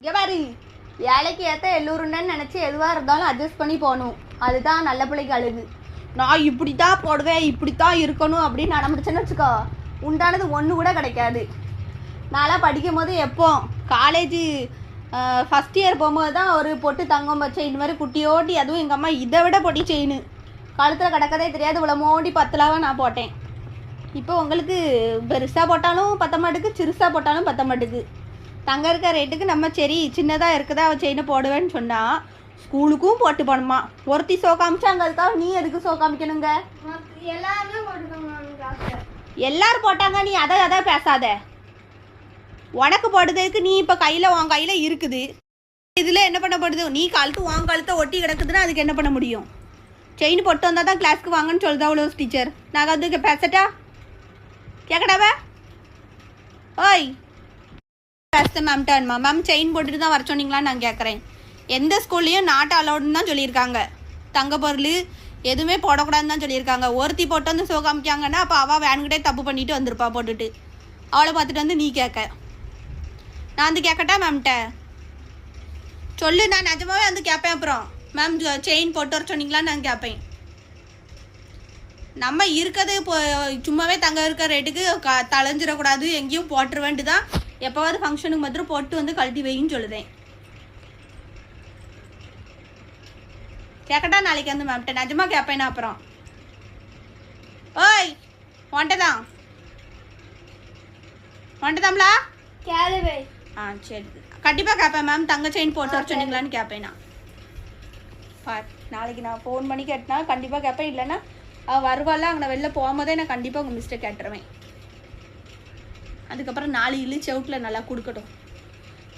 இங்கே பாரு, வேலைக்கு ஏற்ற எல்லோருன்னு நினச்சி எதுவாக இருந்தாலும் அட்ஜஸ்ட் பண்ணி போகணும். அதுதான் நல்ல பிள்ளைக்கு அழகு. நான் இப்படி தான் போடுவேன், இப்படி தான் இருக்கணும் அப்படின்னு நடந்துச்சுன்னு வச்சுக்கோ, உண்டானது ஒன்று கூட கிடைக்காது. நான்லாம் படிக்கும் போது எப்போ காலேஜு ஃபஸ்ட் இயர் போகும்போது தான் ஒரு பொட்டு தங்கம் வச்சேன். இந்த மாதிரி குட்டியோட்டி, அதுவும் எங்கள் அம்மா இதை விட பொட்டி செயின் கழுத்தில் கிடக்கதே தெரியாது, இவ்வளோ மோண்டி 10 நான் போட்டேன். இப்போ உங்களுக்கு பெருசாக போட்டாலும் பத்த மாட்டுக்கு, சிறுசாக போட்டாலும் பத்த மாட்டுக்கு. தங்க இருக்க ரேட்டுக்கு நம்ம சரி சின்னதாக இருக்குதா அவள் செயினை போடுவேன்னு சொன்னால் ஸ்கூலுக்கும் போட்டு போகணுமா. ஒருத்தி சோ காமிச்சாங்க, அதுக்காக நீ எதுக்கு சோ காமிக்கணுங்க? எல்லாரும் போட்டாங்க, நீ அதை பேசாத. உனக்கு போடுறதுக்கு நீ இப்போ உன் கையில் இருக்குது. இதில் என்ன பண்ணப்படுது? நீ உன் கழுத்தை ஒட்டி கிடக்குதுன்னா அதுக்கு என்ன பண்ண முடியும்? செயின் போட்டு வந்தால் தான் கிளாஸ்க்கு வாங்கன்னு சொல்லுதா அவ்வளோ டீச்சர். நாங்கள் வந்து பேசட்டா கேட்கடாவ? ஓய் பேசுகிறேன் மேம்ட்டான்மா. மேம் செயின் போட்டுட்டு தான் வர சொன்னீங்களான்னு நான் கேட்குறேன். எந்த ஸ்கூல்லையும் நாட் அலௌடுன்னு தான் சொல்லியிருக்காங்க. தங்க பொருள் எதுவுமே போடக்கூடாதுன்னு தான் சொல்லியிருக்காங்க. ஒருத்தி போட்டு வந்து சோ காமிக்காங்கன்னா அப்போ அவள் வேணுக்கிட்டே தப்பு பண்ணிட்டு வந்திருப்பா போட்டுட்டு. அவளை பார்த்துட்டு வந்து நீ கேட்க. நான் வந்து கேட்கட்டா மேம்கிட்ட? சொல்லு, நான் நிஜமாவே வந்து கேட்பேன். அப்புறம் மேம் செயின் போட்டு வர சொன்னீங்களான்னு நான் கேட்பேன். நம்ம இருக்கிறது இப்போ சும்மாவே தங்க இருக்கிற ரேட்டுக்கு தலைஞ்சிடக்கூடாது, எங்கேயும் போட்டுற வேண்டி தான் எப்போவாது ஃபங்க்ஷனுக்கு மாத்திரம் போட்டு வந்து கழட்டி வைன்னு சொல்லுதேன். கேட்கட்டா நாளைக்கு வந்து மேம்கிட்ட? நிஜமா கேட்பேன். அப்புறம் ஓய் ஒண்டதாம்லா கேளுவே. சரி, கண்டிப்பாக கேட்பேன். மேம் தங்க செயின் போட்டு வர சொன்னீங்களான்னு கேட்பேன். நான் பார், நாளைக்கு நான் ஃபோன் பண்ணி கேட்டேன்னா கண்டிப்பாக கேட்பேன். இல்லைன்னா அவள் வருவாள், அங்கே நான் வெளில போகும்போதே நான் கண்டிப்பாக உங்கள் மிஸ்டேக் கேட்டுருவேன். அதுக்கப்புறம் 4 இழு செவுட்டில் நல்லா கொடுக்கட்டும்.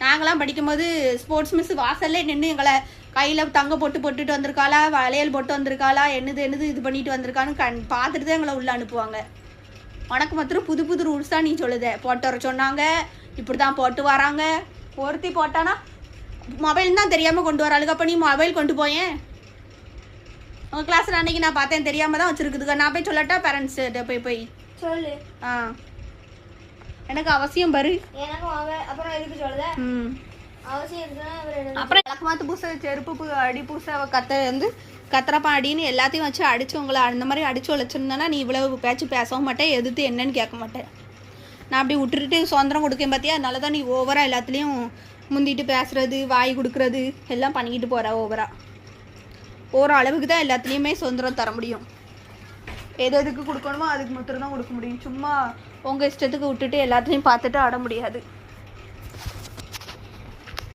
நாங்களாம் படிக்கும்போது ஸ்போர்ட்ஸ் மிஸ் வாசல்லே நின்று எங்களை கையில் தங்க போட்டுட்டு வந்திருக்காளா, வளையல் போட்டு வந்திருக்காளா, என்னது இது பண்ணிட்டு வந்திருக்கான்னு பார்த்துட்டு தான் எங்களை உள்ளே அனுப்புவாங்க. உனக்கு மாத்திரம் புது ரூல்ஸாக நீ சொல்லுத. போட்டு வர சொன்னாங்க, இப்படி தான் போட்டு வராங்க. ஒருத்தி போட்டானா மொபைல் தான் தெரியாமல் கொண்டு வராளுங்க. அப்போ நீ மொபைல் கொண்டு போயேன். உங்கள் கிளாஸில் அன்றைக்கி நான் பார்த்தேன், தெரியாமல் தான் வச்சுருக்குதுங்க. நான் போய் சொல்லட்டா பேரண்ட்ஸ்கிட்ட? போய் சொல்லு. எனக்கு அவசியம் பாரு. எனக்கும் அப்புறம் எதுக்கு சொல்லுத? அவசியம் இருக்குன்னா அப்புறம் எனக்கு மாற்ற பூசை, செருப்பு அடி பூசை, கத்திரப்பா அடின்னு எல்லாத்தையும் வச்சு அடிச்சு உங்களை அந்த மாதிரி அடிச்சு வச்சுருந்தேன்னா நீ இவ்வளவு பேசவும் மாட்டேன், எதிர்த்து என்னன்னு கேட்க மாட்டேன். நான் அப்படி விட்டுட்டு சுதந்திரம் கொடுக்கேன் பார்த்தியா? அதனால தான் நீ ஓவராக எல்லாத்துலேயும் முந்திட்டு பேசுறது, வாய் கொடுக்குறது எல்லாம் பண்ணிக்கிட்டு போகிற. ஓவரா அளவுக்கு தான் எல்லாத்துலேயுமே சுதந்திரம் தர முடியும். எதுக்கு கொடுக்கணுமோ அதுக்கு மாத்திரம் தான் கொடுக்க முடியும். சும்மா உங்கள் இஷ்டத்துக்கு விட்டுட்டு எல்லாத்தையும் பார்த்துட்டு ஆட முடியாது.